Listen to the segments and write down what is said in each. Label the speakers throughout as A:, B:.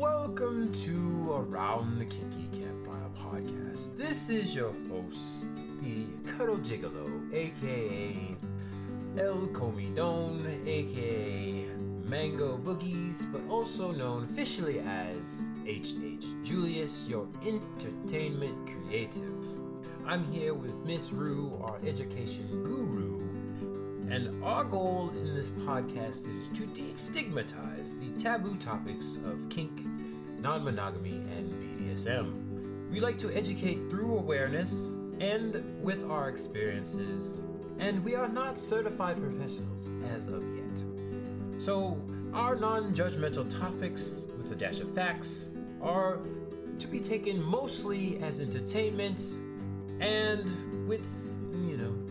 A: Welcome to Around the Kinky Campfire podcast. This is your host, the Cuddle Gigolo, aka El Comidon, aka Mango Boogies, but also known officially as HH, Julius, your entertainment creative. I'm here with Miss Rue, our education guru, and our goal in this podcast is to destigmatize the taboo topics of kink, non-monogamy, and BDSM. We like to educate through awareness and with our experiences, and we are not certified professionals as of yet. So our non-judgmental topics, with a dash of facts, are to be taken mostly as entertainment and with,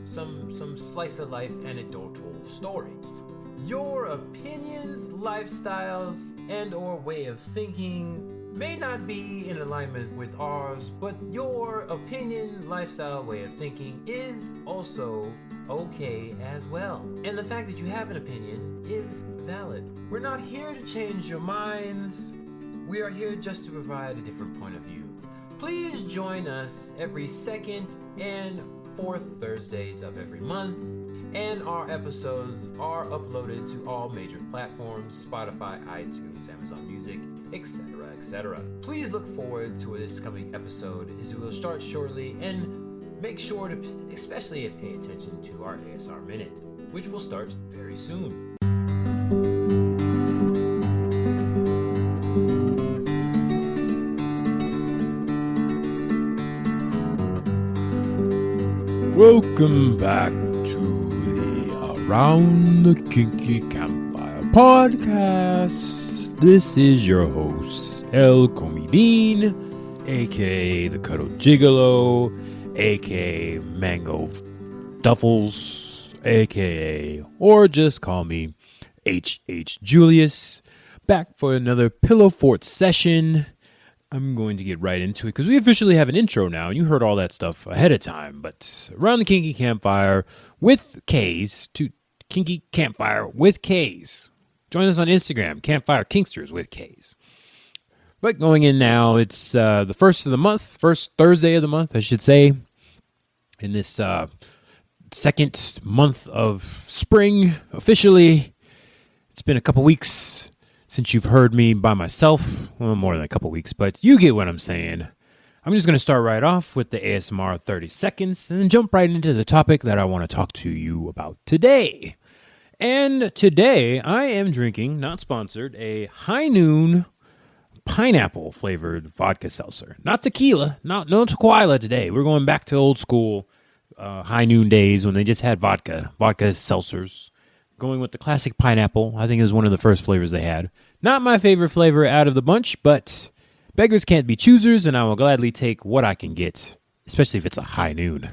A: some slice of life anecdotal stories. Your opinions, lifestyles, and or way of thinking may not be in alignment with ours, but your opinion, lifestyle, way of thinking is also okay as well. And the fact that you have an opinion is valid. We're not here to change your minds. We are here just to provide a different point of view. Please join us every second and fourth Thursdays of every month, and our episodes are uploaded to all major platforms: Spotify, iTunes, Amazon Music, etc., etc. Please look forward to this coming episode, as it will start shortly, and make sure to especially pay attention to our ASR Minute, which will start very soon. Welcome back to the Around the Kinky Campfire podcast. This is your host, El Comidin, aka the Cuddle Gigolo, aka Mango Duffles, aka, or just call me HH Julius, back for another Pillowfort session. I'm going to get right into it because we officially have an intro now, and you heard all that stuff ahead of time. But Around the Kinky Campfire with K's, to Kinky Campfire with K's. Join us on Instagram, Campfire Kinksters with K's. But going in now, it's the first Thursday of the month, I should say, in this second month of spring, officially. It's been a couple weeks since you've heard me by myself. Well, more than a couple weeks, but you get what I'm saying. I'm just going to start right off with the ASMR 30 seconds and then jump right into the topic that I want to talk to you about today. And today I am drinking, not sponsored, a High Noon pineapple flavored vodka seltzer. Not tequila, no tequila today. We're going back to old school High Noon days when they just had vodka seltzers. Going with the classic pineapple. I think it was one of the first flavors they had. Not my favorite flavor out of the bunch, but beggars can't be choosers, and I will gladly take what I can get, especially if it's a High Noon.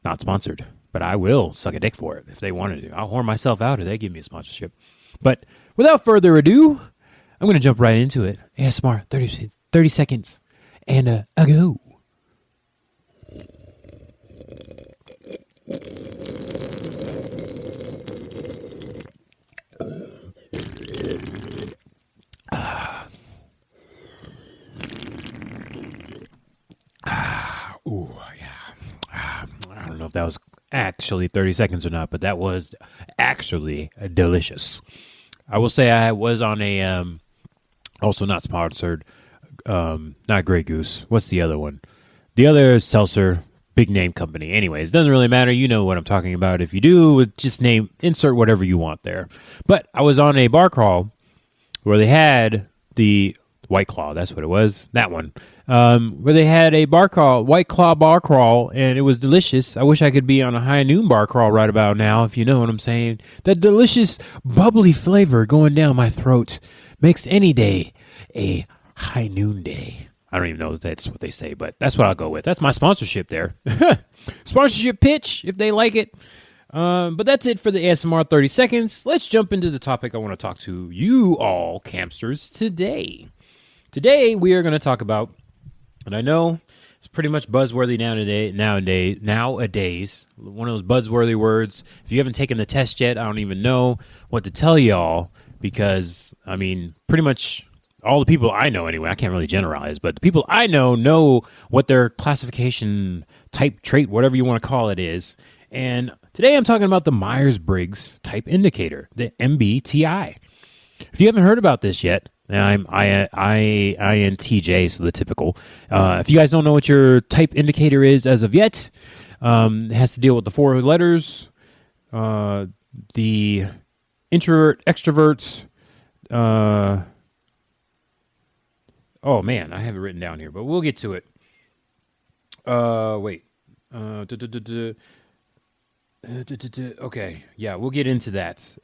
A: Not sponsored, but I will suck a dick for it if they wanted to. I'll whore myself out if they give me a sponsorship. But without further ado, I'm going to jump right into it. ASMR, 30 seconds, and I go. Ooh, yeah. I don't know if that was actually 30 seconds or not, but that was actually delicious. I will say I was on a, also not sponsored, not Grey Goose. What's the other one? The other seltzer, big name company. Anyways, doesn't really matter. You know what I'm talking about. If you do, just insert whatever you want there. But I was on a bar crawl where they had the White Claw, that's what it was, that one, where they had a bar crawl, White Claw bar crawl, and it was delicious. I wish I could be on a High Noon bar crawl right about now, if you know what I'm saying. That delicious, bubbly flavor going down my throat makes any day a High Noon day. I don't even know if that's what they say, but that's what I'll go with. That's my sponsorship there. Sponsorship pitch, if they like it. But that's it for the ASMR 30 seconds. Let's jump into the topic I want to talk to you all campsters today. Today, we are going to talk about, and I know it's pretty much buzzworthy nowadays, one of those buzzworthy words. If you haven't taken the test yet, I don't even know what to tell y'all, because, I mean, pretty much all the people I know anyway, I can't really generalize, but the people I know what their classification type, trait, whatever you want to call it is. And today I'm talking about the Myers-Briggs Type Indicator, the MBTI. If you haven't heard about this yet, I'm INTJ, so the typical. If you guys don't know what your type indicator is as of yet, it has to deal with the 4 letters, the introvert, extrovert. Oh man, I have it written down here, but we'll get to it. Wait. Okay, yeah, we'll get into that.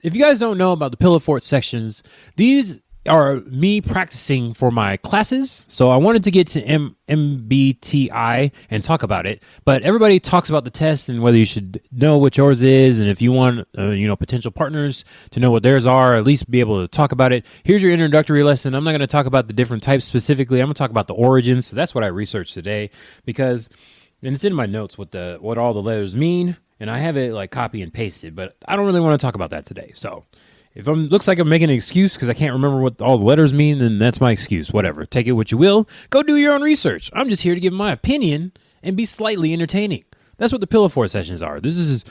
A: If you guys don't know about the Pillowfort sections, these are me practicing for my classes. So I wanted to get to MBTI and talk about it, but everybody talks about the test and whether you should know what yours is, and if you want, potential partners to know what theirs are, at least be able to talk about it. Here's your introductory lesson. I'm not going to talk about the different types specifically. I'm going to talk about the origins. So that's what I researched today, because and it's in my notes what all the letters mean, and I have it like copy and pasted, but I don't really want to talk about that today. So if it looks like I'm making an excuse because I can't remember what all the letters mean, then that's my excuse. Whatever. Take it what you will. Go do your own research. I'm just here to give my opinion and be slightly entertaining. That's what the Pillowfort sessions are. This is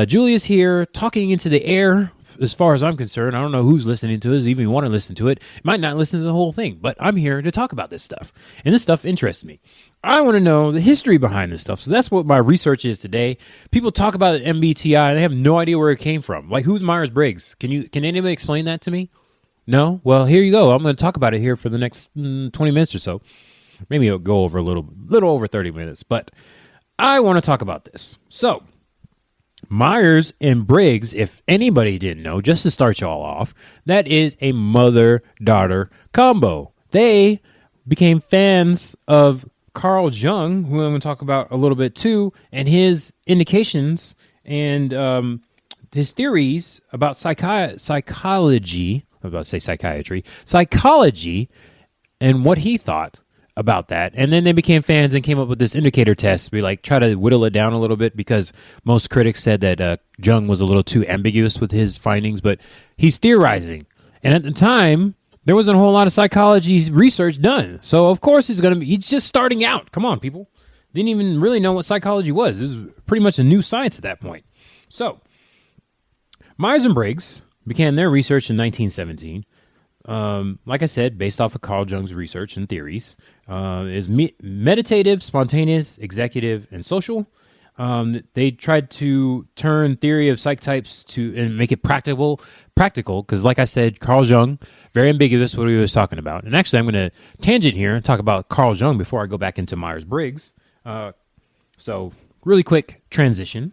A: Julius here talking into the air. As far as I'm concerned, I don't know who's listening to it, even want to listen to it. Might not listen to the whole thing, but I'm here to talk about this stuff. And this stuff interests me. I want to know the history behind this stuff. So that's what my research is today. People talk about MBTI and they have no idea where it came from. Like, who's Myers-Briggs? Can anybody explain that to me? No? Well, here you go. I'm going to talk about it here for the next 20 minutes or so. Maybe it'll go over a little over 30 minutes, but I want to talk about this. So, Myers and Briggs, if anybody didn't know, just to start y'all off, that is a mother-daughter combo. They became fans of Carl Jung, who I'm going to talk about a little bit too, and his indications and his theories about psychology. I was about to say psychology, and what he thought about that. And then they became fans and came up with this indicator test. We try to whittle it down a little bit because most critics said that Jung was a little too ambiguous with his findings, but he's theorizing. And at the time, there wasn't a whole lot of psychology research done. So of course he's just starting out. Come on, people. Didn't even really know what psychology was. It was pretty much a new science at that point. So Myers and Briggs began their research in 1917. Like I said, based off of Carl Jung's research and theories, is meditative, spontaneous, executive, and social. They tried to turn theory of psych types and make it practical, because like I said, Carl Jung, very ambiguous what he was talking about. And actually, I'm going to tangent here and talk about Carl Jung before I go back into Myers-Briggs. So really quick transition.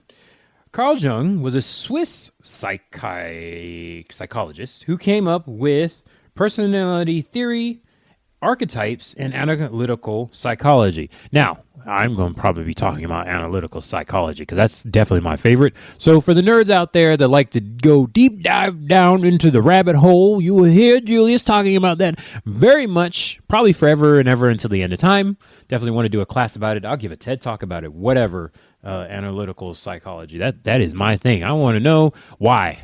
A: Carl Jung was a Swiss psychologist who came up with personality theory, archetypes, and analytical psychology. Now, I'm going to probably be talking about analytical psychology because that's definitely my favorite. So for the nerds out there that like to go deep dive down into the rabbit hole, you will hear Julius talking about that very much, probably forever and ever until the end of time. Definitely want to do a class about it. I'll give a TED talk about it, whatever. Analytical psychology. That is my thing. I want to know why.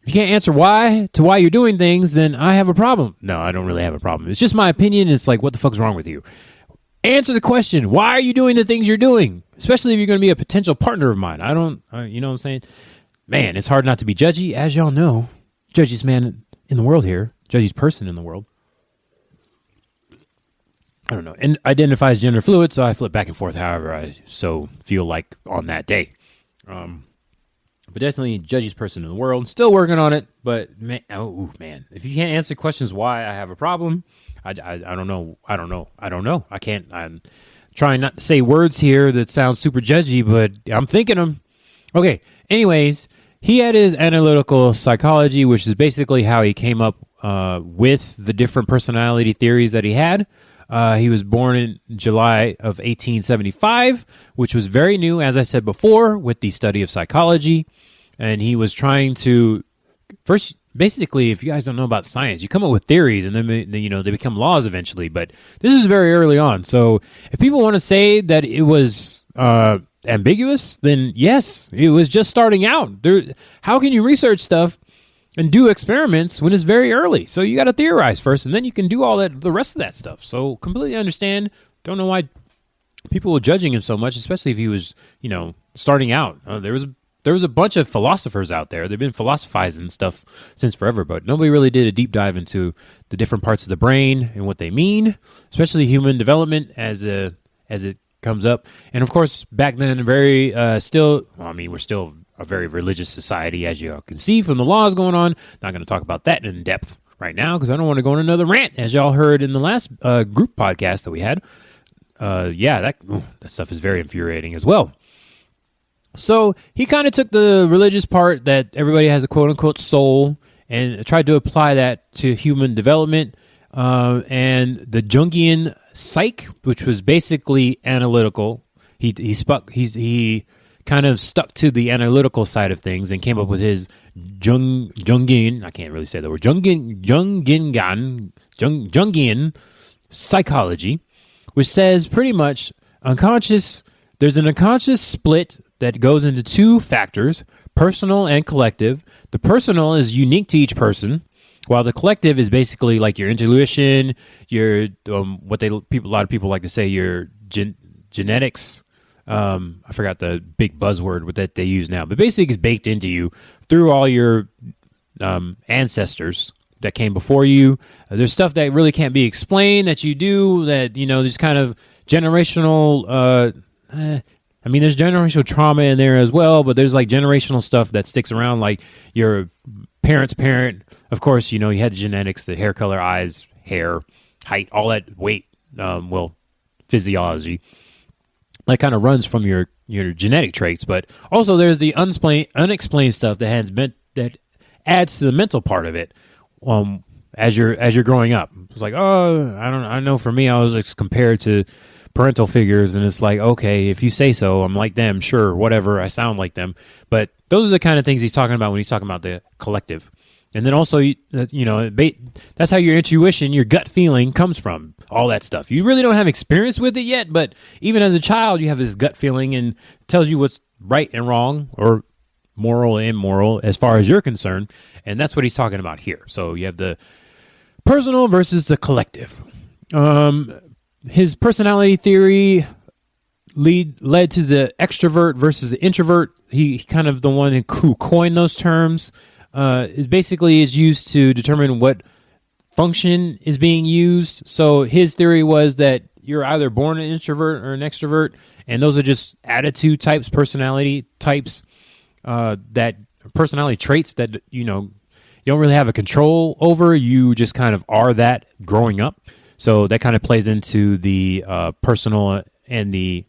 A: If you can't answer why you're doing things, then I have a problem. No, I don't really have a problem. It's just my opinion. It's like, what the fuck's wrong with you? Answer the question. Why are you doing the things you're doing? Especially if you're going to be a potential partner of mine. You know what I'm saying? Man, it's hard not to be judgy. As y'all know, judgiest man in the world here. Judgiest person in the world. I don't know, and identifies gender fluid, so I flip back and forth however I so feel like on that day. But definitely judgiest person in the world. Still working on it, but man, if you can't answer questions why I have a problem, I don't know. I can't. I'm trying not to say words here that sound super judgy, but I'm thinking them. Okay, anyways, he had his analytical psychology, which is basically how he came up with the different personality theories that he had. He was born in July of 1875, which was very new, as I said before, with the study of psychology. And he was trying to first, basically, if you guys don't know about science, you come up with theories and then they become laws eventually. But this is very early on. So if people want to say that it was ambiguous, then yes, it was just starting out. How can you research stuff and do experiments when it's very early. So you got to theorize first, and then you can do all that, the rest of that stuff. So completely understand. Don't know why people were judging him so much, especially if he was, starting out. There was a bunch of philosophers out there. They've been philosophizing stuff since forever, but nobody really did a deep dive into the different parts of the brain and what they mean, especially human development as it comes up. And of course, back then, we're still a very religious society, as you can see from the laws going on. Not going to talk about that in depth right now because I don't want to go on another rant, as y'all heard in the last group podcast that we had. That stuff is very infuriating as well. So he kind of took the religious part that everybody has a quote-unquote soul and tried to apply that to human development. And the Jungian psych, which was basically analytical, he kind of stuck to the analytical side of things and came up with his Jungian, I can't really say the word, Jungian psychology, which says pretty much there's an unconscious split that goes into two factors, personal and collective. The personal is unique to each person, while the collective is basically like your intuition, your a lot of people like to say your genetics. I forgot the big buzzword that they use now, but basically it's baked into you through all your ancestors that came before you. There's stuff that really can't be explained that you do that, there's kind of generational, there's generational trauma in there as well, but there's like generational stuff that sticks around, like your parent's parent. Of course, you had the genetics, the hair color, eyes, hair, height, all that weight, physiology. That kind of runs from your genetic traits, but also there's the unexplained stuff that adds to the mental part of it. As you're growing up, it's like, I know for me, I was like compared to parental figures, and it's like, okay, if you say so, I'm like them, sure, whatever, I sound like them. But those are the kind of things he's talking about when he's talking about the collective. And then also, that's how your intuition, your gut feeling comes from, all that stuff. You really don't have experience with it yet, but even as a child, you have this gut feeling and it tells you what's right and wrong, or moral and immoral as far as you're concerned. And that's what he's talking about here. So you have the personal versus the collective. His personality theory led to the extrovert versus the introvert. He kind of the one who coined those terms. It basically is used to determine what function is being used. So his theory was that you're either born an introvert or an extrovert, and those are just attitude types, personality types, that personality traits that you don't really have a control over. You just kind of are that growing up. So that kind of plays into the personal and the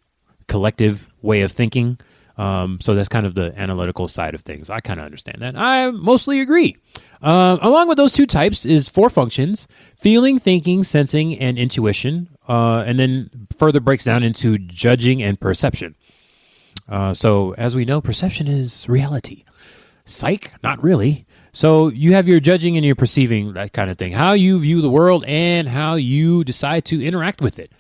A: collective way of thinking. So that's kind of the analytical side of things. I kind of understand that. I mostly agree. Along with those two types is 4 functions: feeling, thinking, sensing, and intuition. And then further breaks down into judging and perception. So as we know, perception is reality. Psych, not really. So you have your judging and your perceiving, that kind of thing. How you view the world and how you decide to interact with it.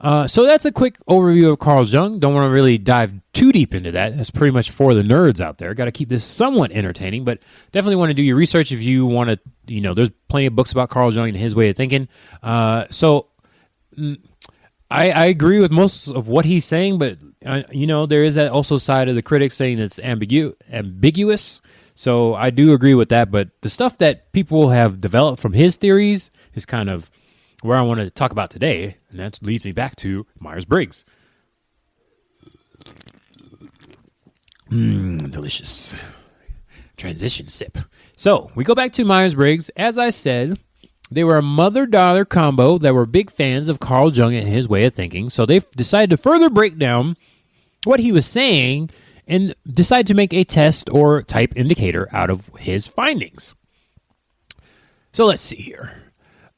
A: So that's a quick overview of Carl Jung. Don't want to really dive too deep into that. That's pretty much for the nerds out there. Got to keep this somewhat entertaining, but definitely want to do your research if you want to, there's plenty of books about Carl Jung and his way of thinking. So I agree with most of what he's saying, but, there is that also side of the critics saying it's ambiguous. So I do agree with that, but the stuff that people have developed from his theories is kind of where I want to talk about today, and that leads me back to Myers-Briggs. Delicious. Transition sip. So we go back to Myers-Briggs. As I said, they were a mother-daughter combo that were big fans of Carl Jung and his way of thinking. So they decided to further break down what he was saying and decide to make a test or type indicator out of his findings. So let's see here.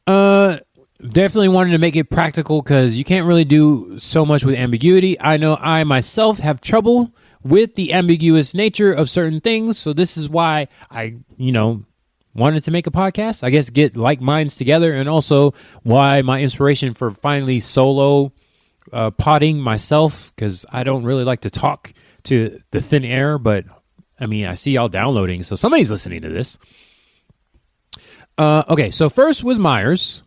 A: Definitely wanted to make it practical because you can't really do so much with ambiguity. I know I myself have trouble with the ambiguous nature of certain things. So this is why I, wanted to make a podcast. I guess get like minds together, and also why my inspiration for finally solo potting myself, because I don't really like to talk to the thin air, but I see y'all downloading, so somebody's listening to this. Okay, so first was Myers.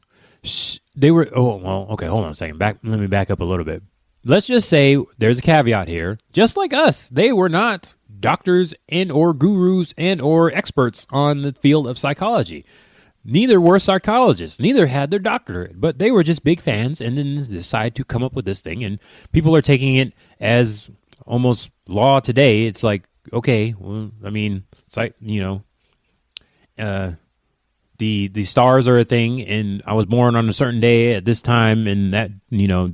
A: They were, okay, hold on a second. Let me back up a little bit. Let's just say there's a caveat here. Just like us, they were not doctors and or gurus and or experts on the field of psychology. Neither were psychologists. Neither had their doctorate, but they were just big fans and then decided to come up with this thing. And people are taking it as almost law today. It's like, okay, well, I mean, it's like, the stars are a thing, and I was born on a certain day at this time, and that,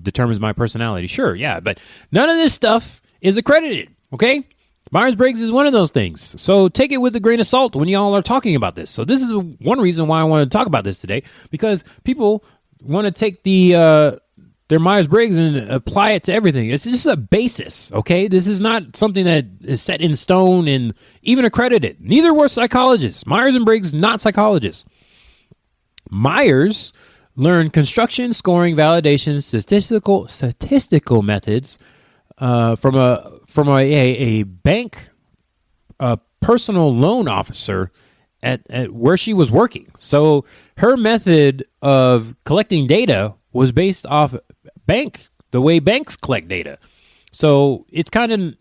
A: determines my personality. Sure, yeah, but none of this stuff is accredited, okay? Myers-Briggs is one of those things. So take it with a grain of salt when y'all are talking about this. So this is one reason why I want to talk about this today, because people want to take their Myers-Briggs and apply it to everything. It's just a basis, okay? This is not something that is set in stone and even accredited. Neither were psychologists. Myers and Briggs, not psychologists. Myers learned construction, scoring, validation, statistical methods from a bank personal loan officer at where she was working. So her method of collecting data was based off the way banks collect data. So it's kind of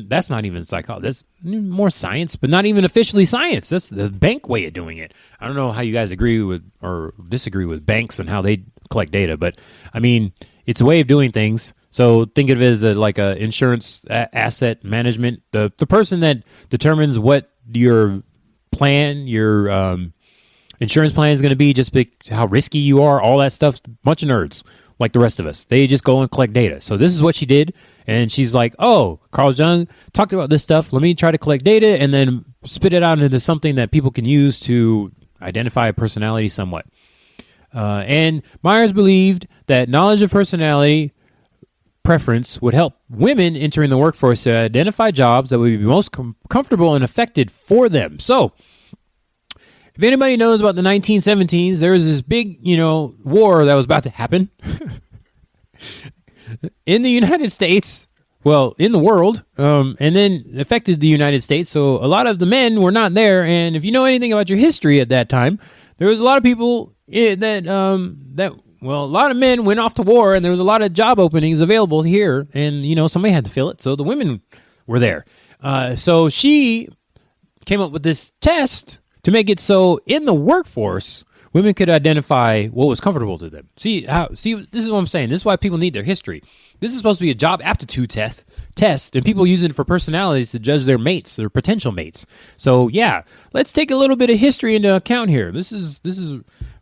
A: that's not even psychology. That's more science, but not even officially science. That's the bank way of doing it. I don't know how you guys agree with or disagree with banks and how they collect data, but I mean, it's a way of doing things. So think of it as like a insurance asset management. The person that determines what your insurance plan is going to be, just how risky you are, all that stuff. Bunch of nerds like the rest of us. They just go and collect data. So this is what she did, and she's like, "Oh, Carl Jung talked about this stuff. Let me try to collect data and then spit it out into something that people can use to identify a personality somewhat." And Myers believed that knowledge of personality preference would help women entering the workforce to identify jobs that would be most comfortable and effective for them. So if anybody knows about the 1917s, there was this big, war that was about to happen in the United States, in the world, and then affected the United States. So a lot of the men were not there. And if you know anything about your history at that time, there was a lot of people a lot of men went off to war, and there was a lot of job openings available here, and, somebody had to fill it, so the women were there. So she came up with this test to make it so in the workforce, women could identify what was comfortable to them. See, this is what I'm saying. This is why people need their history. This is supposed to be a job aptitude test, and people use it for personalities to judge their mates, their potential mates. So, yeah, let's take a little bit of history into account here. This is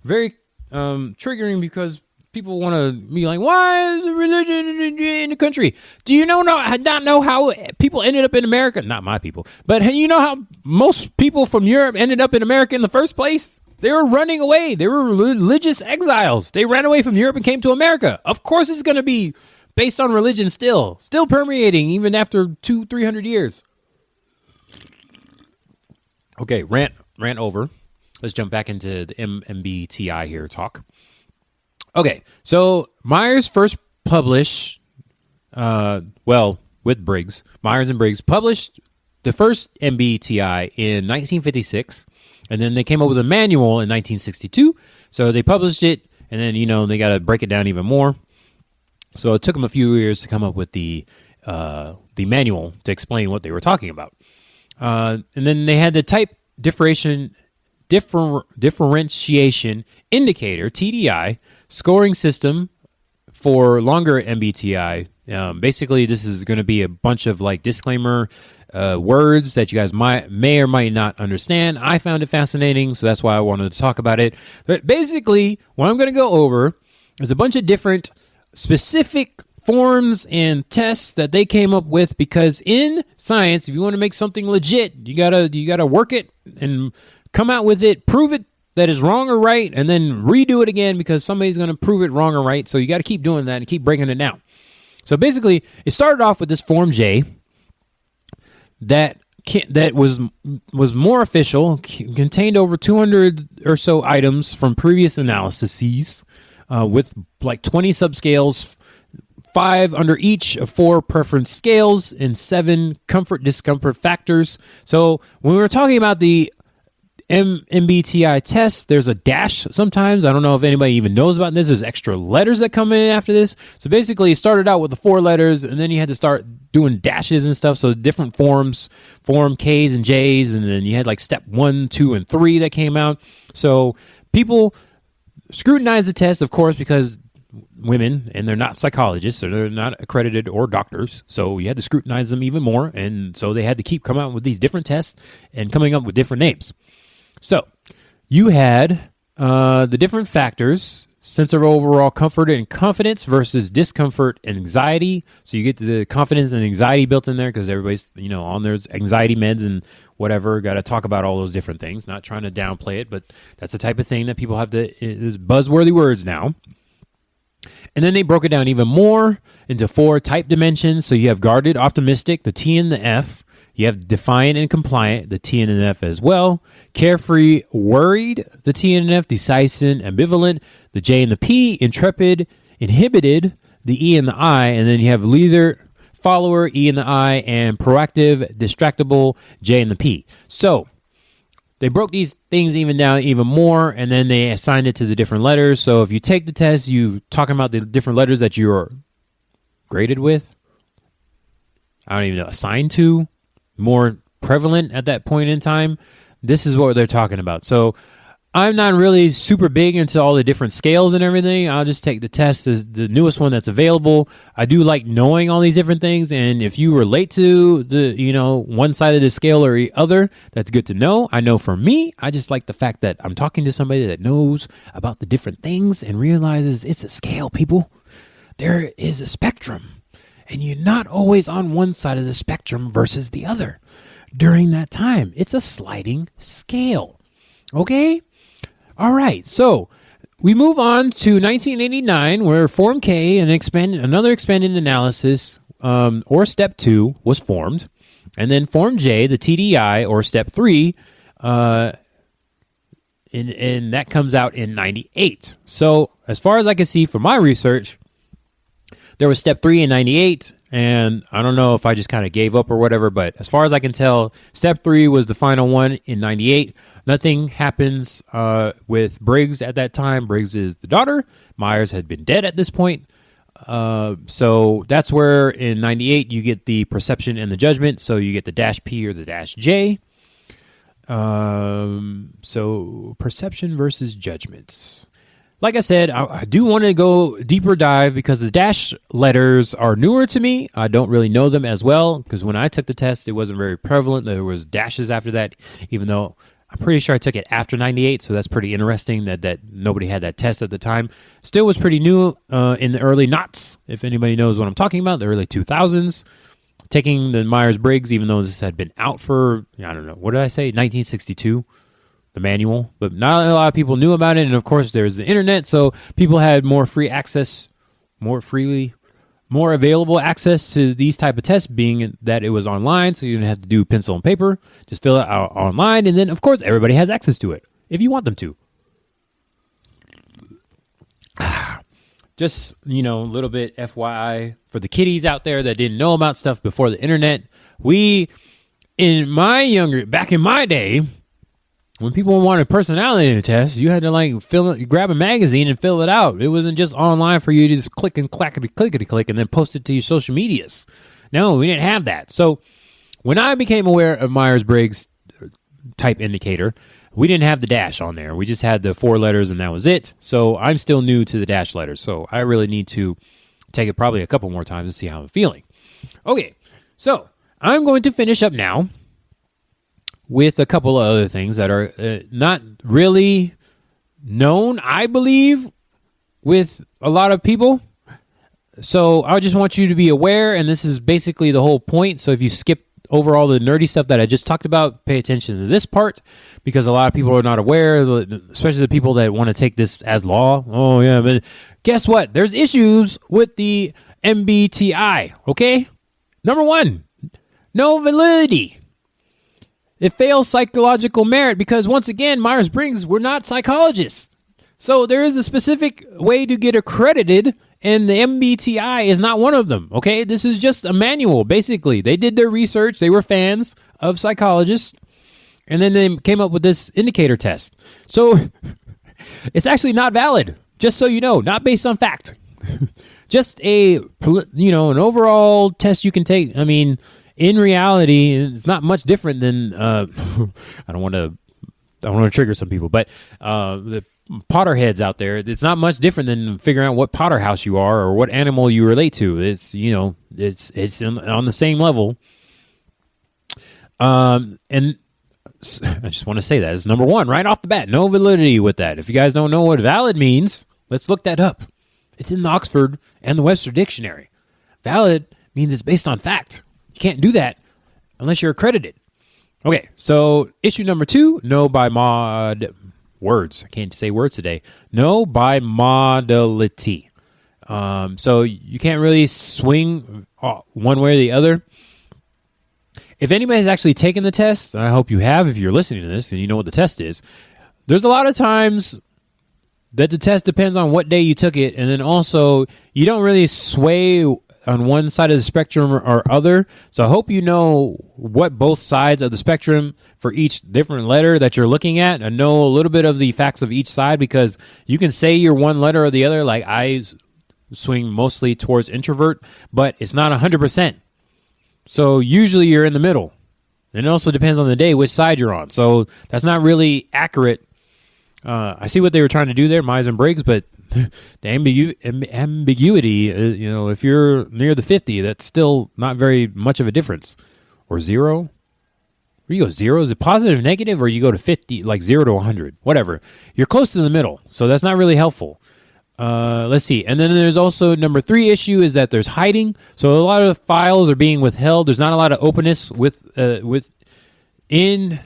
A: very triggering because people want to be like, why is the religion in the country? Do you not know how people ended up in America? Not my people, but you know how most people from Europe ended up in America in the first place? They were running away. They were religious exiles. They ran away from Europe and came to America. Of course it's going to be based on religion still permeating even after 200-300 years. Okay, rant over. Let's jump back into the MBTI here talk. Okay, so Myers first published, with Briggs, Myers and Briggs published the first MBTI in 1956, and then they came up with a manual in 1962. So they published it, and then, they got to break it down even more. So it took them a few years to come up with the manual to explain what they were talking about. And then they had the type differentiation indicator, TDI, scoring system for longer MBTI. Basically, this is going to be a bunch of disclaimer words that you guys may or might not understand. I found it fascinating, so that's why I wanted to talk about it. But basically, what I'm going to go over is a bunch of different specific forms and tests that they came up with, because in science, if you want to make something legit, you gotta work it and come out with it, prove it that is wrong or right, and then redo it again because somebody's going to prove it wrong or right. So you got to keep doing that and keep breaking it down. So basically, it started off with this Form J that was more official, contained over 200 or so items from previous analyses, with 20 subscales, 5 under each of 4 preference scales, and 7 comfort discomfort factors. So when we were talking about the MBTI test, there's a dash sometimes. I don't know if anybody even knows about this. There's extra letters that come in after this. So basically, it started out with the 4 letters, and then you had to start doing dashes and stuff. So different forms, form Ks and Js, and then you had like step 1, 2, and 3 that came out. So people scrutinize the test, of course, because women, and they're not psychologists, or they're not accredited or doctors, so you had to scrutinize them even more, and so they had to keep coming out with these different tests and coming up with different names. So you had the different factors: sense of overall comfort and confidence versus discomfort and anxiety. So you get the confidence and anxiety built in there because everybody's on their anxiety meds and whatever. Got to talk about all those different things. Not trying to downplay it, but that's the type of thing that people have to is buzzworthy words now. And then they broke it down even more into 4 type dimensions. So you have guarded, optimistic, the T and the F. You have defiant and compliant, the T and an F as well. Carefree, worried, the T and an F. Decisive, ambivalent, the J and the P. Intrepid, inhibited, the E and the I. And then you have leader, follower, E and the I. And proactive, distractible, J and the P. So they broke these things even down even more, and then they assigned it to the different letters. So if you take the test, you talking about the different letters that you're graded with. I don't even know, assigned to, more prevalent at that point in time. This is what they're talking about. So I'm not really super big into all the different scales and everything. I'll just take the test as the newest one that's available. I do like knowing all these different things, and if you relate to the one side of the scale or the other, that's good to know. I know for me, I just like the fact that I'm talking to somebody that knows about the different things and realizes it's a scale, people. There is a spectrum. And you're not always on one side of the spectrum versus the other during that time. It's a sliding scale. Okay? All right. So we move on to 1989, where Form K, another expanded analysis, or Step 2, was formed. And then Form J, the TDI, or Step 3, and that comes out in 98. So as far as I can see from my research, there was Step 3 in 98, and I don't know if I just kind of gave up or whatever, but as far as I can tell, Step 3 was the final one in 98. Nothing happens with Briggs at that time. Briggs is the daughter. Myers had been dead at this point. So that's where in 98 you get the perception and the judgment. So you get the dash P or the dash J. So perception versus judgments. Like I said, I do want to go deeper dive because the dash letters are newer to me. I don't really know them as well because when I took the test, it wasn't very prevalent. There was dashes after that, even though I'm pretty sure I took it after 98, so that's pretty interesting that nobody had that test at the time. Still was pretty new in the early noughts, if anybody knows what I'm talking about, the early 2000s. Taking the Myers-Briggs, even though this had been out for, I don't know, what did I say, 1962? The manual, but not a lot of people knew about it. And of course, there's the internet, so people had more free access, more available access to these type of tests, being that it was online, so you didn't have to do pencil and paper, just fill it out online, and then of course everybody has access to it if you want them to. Just a little bit FYI for the kiddies out there that didn't know about stuff before the internet. Back in my day, when people wanted personality tests, you had to grab a magazine and fill it out. It wasn't just online for you to just click and clickety-click and then post it to your social medias. No, we didn't have that. So when I became aware of Myers-Briggs Type Indicator, we didn't have the dash on there. We just had the 4 letters and that was it. So I'm still new to the dash letters. So I really need to take it probably a couple more times to see how I'm feeling. Okay, so I'm going to finish up now with a couple of other things that are not really known, I believe, with a lot of people. So I just want you to be aware, and this is basically the whole point. So if you skip over all the nerdy stuff that I just talked about, pay attention to this part, because a lot of people are not aware, especially the people that want to take this as law. Oh, yeah, but guess what? There's issues with the MBTI, okay? Number 1, no validity. It fails psychological merit because, once again, Myers-Briggs, we're not psychologists. So there is a specific way to get accredited, and the MBTI is not one of them, okay? This is just a manual, basically. They did their research. They were fans of psychologists, And then they came up with this indicator test. So it's actually not valid, just so you know, not based on fact. Just an overall test you can take. I mean, in reality, it's not much different than, I don't want to trigger some people, but the Potterheads out there, it's not much different than figuring out what Potter house you are or what animal you relate to. It's, it's on the same level. And I just want to say that as number one, right off the bat, no validity with that. If you guys don't know what valid means, let's look that up. It's in the Oxford and the Webster Dictionary. Valid means it's based on fact. You can't do that unless you're accredited. Okay, so issue number 2, no by mod words. I can't say words today. No by modality. So you can't really swing one way or the other. If anybody's actually taken the test, I hope you have if you're listening to this and you know what the test is, there's a lot of times that the test depends on what day you took it, and then also you don't really sway on one side of the spectrum or other. So I hope you know what both sides of the spectrum for each different letter that you're looking at, and know a little bit of the facts of each side, because you can say you're one letter or the other. Like I swing mostly towards introvert, but it's not 100%. So usually you're in the middle. And it also depends on the day which side you're on. So that's not really accurate. I see what they were trying to do there, Myers-Briggs, but the ambiguity, if you're near the 50, that's still not very much of a difference. Or 0. Where you go, 0? Is it positive, negative, or you go to 50, like 0 to 100? Whatever. You're close to the middle, so that's not really helpful. Let's see. And then there's also number 3 issue is that there's hiding. So a lot of files are being withheld. There's not a lot of openness in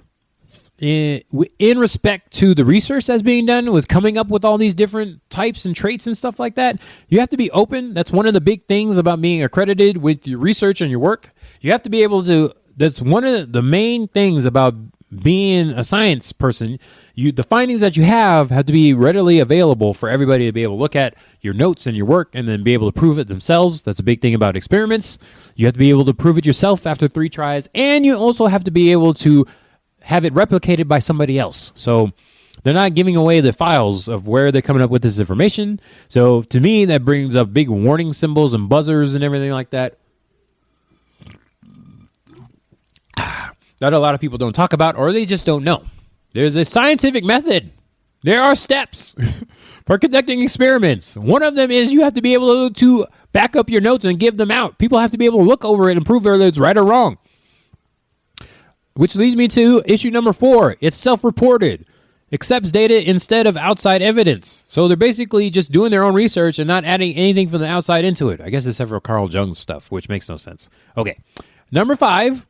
A: respect to the research that's being done with coming up with all these different types and traits and stuff like that. You have to be open. That's one of the big things about being accredited with your research and your work. You have to be able to, that's one of the main things about being a science person. The findings that you have to be readily available for everybody to be able to look at your notes and your work and then be able to prove it themselves. That's a big thing about experiments. You have to be able to prove it yourself after 3 tries, and you also have to be able to have it replicated by somebody else. So they're not giving away the files of where they're coming up with this information. So to me, that brings up big warning symbols and buzzers and everything like that. That a lot of people don't talk about, or they just don't know. There's a scientific method. There are steps for conducting experiments. One of them is you have to be able to back up your notes and give them out. People have to be able to look over it and prove whether it's right or wrong. Which leads me to issue number 4. It's self-reported. Accepts data instead of outside evidence. So they're basically just doing their own research and not adding anything from the outside into it. I guess except for Carl Jung stuff, which makes no sense. Okay. Number 5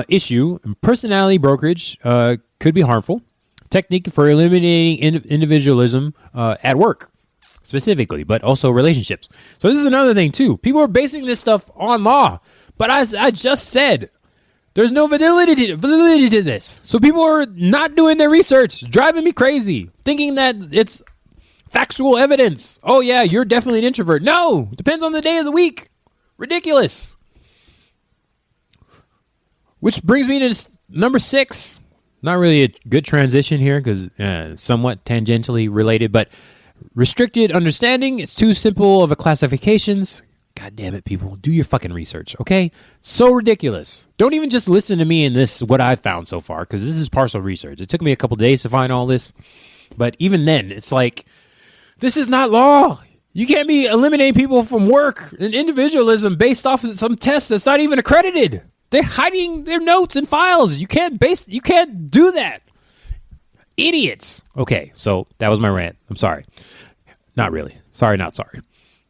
A: issue, personality brokerage could be harmful. Technique for eliminating individualism at work, specifically, but also relationships. So this is another thing, too. People are basing this stuff on law. But as I just said, there's no validity to this. So people are not doing their research, driving me crazy, thinking that it's factual evidence. Oh, yeah, you're definitely an introvert. No, depends on the day of the week. Ridiculous. Which brings me to number 6. Not really a good transition here because somewhat tangentially related, but restricted understanding. It's too simple of a classifications. God damn it, people. Do your fucking research, okay? So ridiculous. Don't even just listen to me in this, what I've found so far, because this is partial research. It took me a couple days to find all this. But even then, it's like, this is not law. You can't be eliminating people from work and individualism based off of some test that's not even accredited. They're hiding their notes and files. You can't do that. Idiots. Okay, so that was my rant. I'm sorry. Not really. Sorry, not sorry.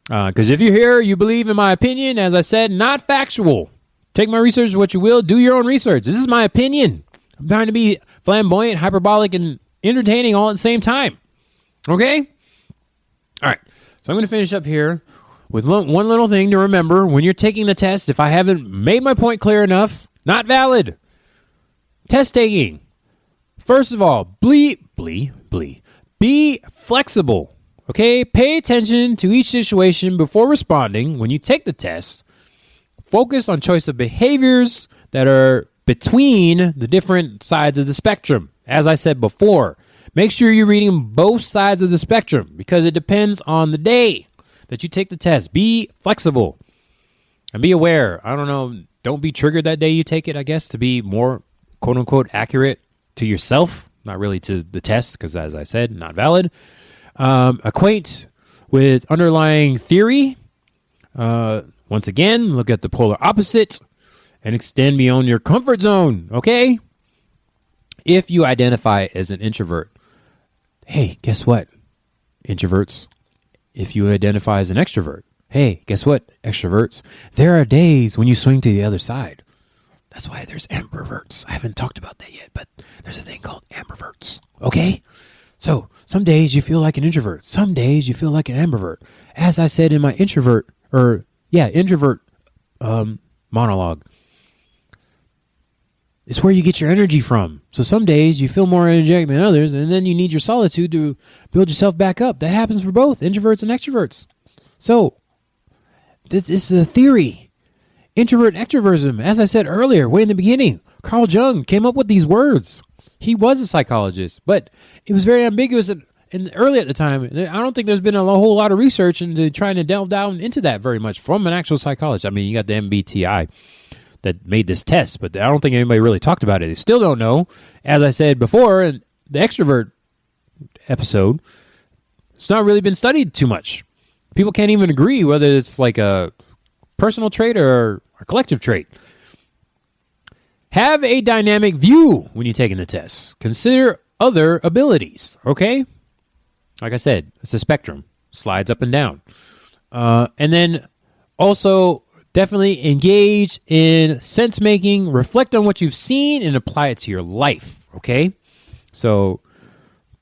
A: Because if you're here, you believe in my opinion, as I said, not factual. Take my research as what you will. Do your own research. This is my opinion. I'm trying to be flamboyant, hyperbolic, and entertaining all at the same time. Okay? All right. So I'm going to finish up here with one little thing to remember. When you're taking the test, if I haven't made my point clear enough, not valid. Test taking. First of all, be flexible. Okay, pay attention to each situation before responding. When you take the test, focus on choice of behaviors that are between the different sides of the spectrum. As I said before, make sure you're reading both sides of the spectrum because it depends on the day that you take the test. Be flexible and be aware. I don't know. Don't be triggered that day you take it, I guess, to be more quote unquote accurate to yourself, not really to the test, because as I said, not valid. Acquaint with underlying theory. Once again, look at the polar opposite and extend beyond your comfort zone, okay? If you identify as an introvert, hey, guess what, introverts? If you identify as an extrovert, hey, guess what, extroverts? There are days when you swing to the other side. That's why there's ambiverts. I haven't talked about that yet, but there's a thing called ambiverts, okay? So some days you feel like an introvert. Some days you feel like an ambivert. As I said in my introvert monologue, it's where you get your energy from. So some days you feel more energetic than others, and then you need your solitude to build yourself back up. That happens for both introverts and extroverts. So this is a theory. Introvert extrovertism, as I said earlier, way in the beginning, Carl Jung came up with these words. He was a psychologist, but it was very ambiguous and early at the time. I don't think there's been a whole lot of research into trying to delve down into that very much from an actual psychologist. I mean, you got the MBTI that made this test, but I don't think anybody really talked about it. They still don't know. As I said before in the extrovert episode, it's not really been studied too much. People can't even agree whether it's like a personal trait or a collective trait. Have a dynamic view when you're taking the test. Consider other abilities, okay? Like I said, it's a spectrum. Slides up and down. And then also definitely engage in sense-making. Reflect on what you've seen and apply it to your life, okay? So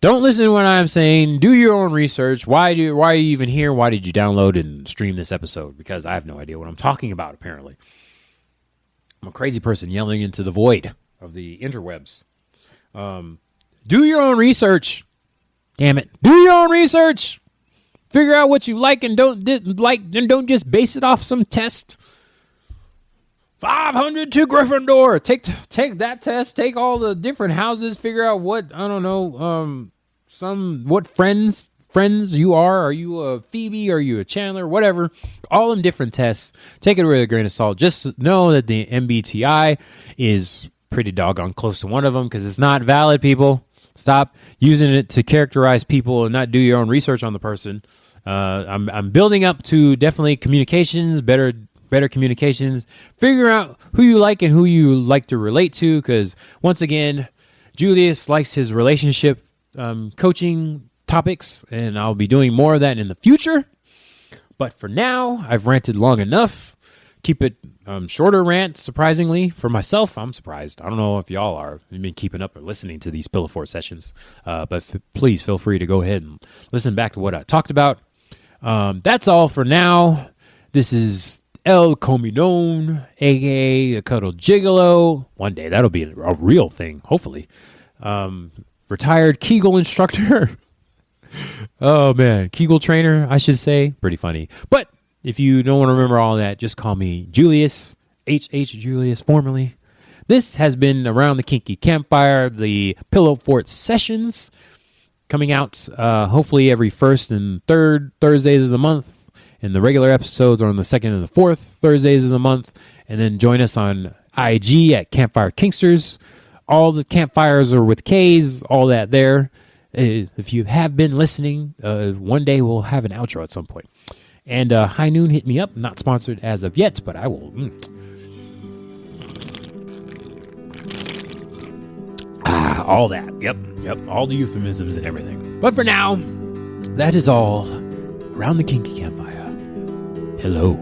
A: don't listen to what I'm saying. Do your own research. Why are you even here? Why did you download and stream this episode? Because I have no idea what I'm talking about, apparently. I'm a crazy person yelling into the void of the interwebs. Do your own research. Damn it. Do your own research. Figure out what you like and don't like, and don't just base it off some test. 500 to Gryffindor. Take that test. Take all the different houses. Figure out what, I don't know, what friends you are. Are you a Phoebe? Are you a Chandler? Whatever. All in different tests. Take it with a grain of salt. Just know that the MBTI is pretty doggone close to one of them because it's not valid, people. Stop using it to characterize people and not do your own research on the person. I'm building up to definitely communications, better communications. Figure out who you like and who you like to relate to because, once again, Julius likes his relationship coaching topics, and I'll be doing more of that in the future. But for now, I've ranted long enough. Keep it shorter rant, surprisingly. For myself, I'm surprised. I don't know if y'all are. You've been keeping up or listening to these Pillowfort sessions. But please feel free to go ahead and listen back to what I talked about. That's all for now. This is El Comidon, a.k.a. the Cuddle Gigolo. One day, that'll be a real thing, hopefully. Retired Kegel instructor. Oh, man. Kegel trainer, I should say. Pretty funny. But if you don't want to remember all that, just call me Julius, HH Julius, formerly. This has been Around the Kinky Campfire, the Pillowfort sessions, coming out hopefully every first and third Thursdays of the month. And the regular episodes are on the second and the fourth Thursdays of the month. And then join us on IG at Campfire Kinksters. All the campfires are with K's, all that there. If you have been listening, one day we'll have an outro at some point. And High Noon hit me up. Not sponsored as of yet, but I will. All that. Yep. All the euphemisms and everything. But for now, that is all. Around the Kinky Campfire. Hello.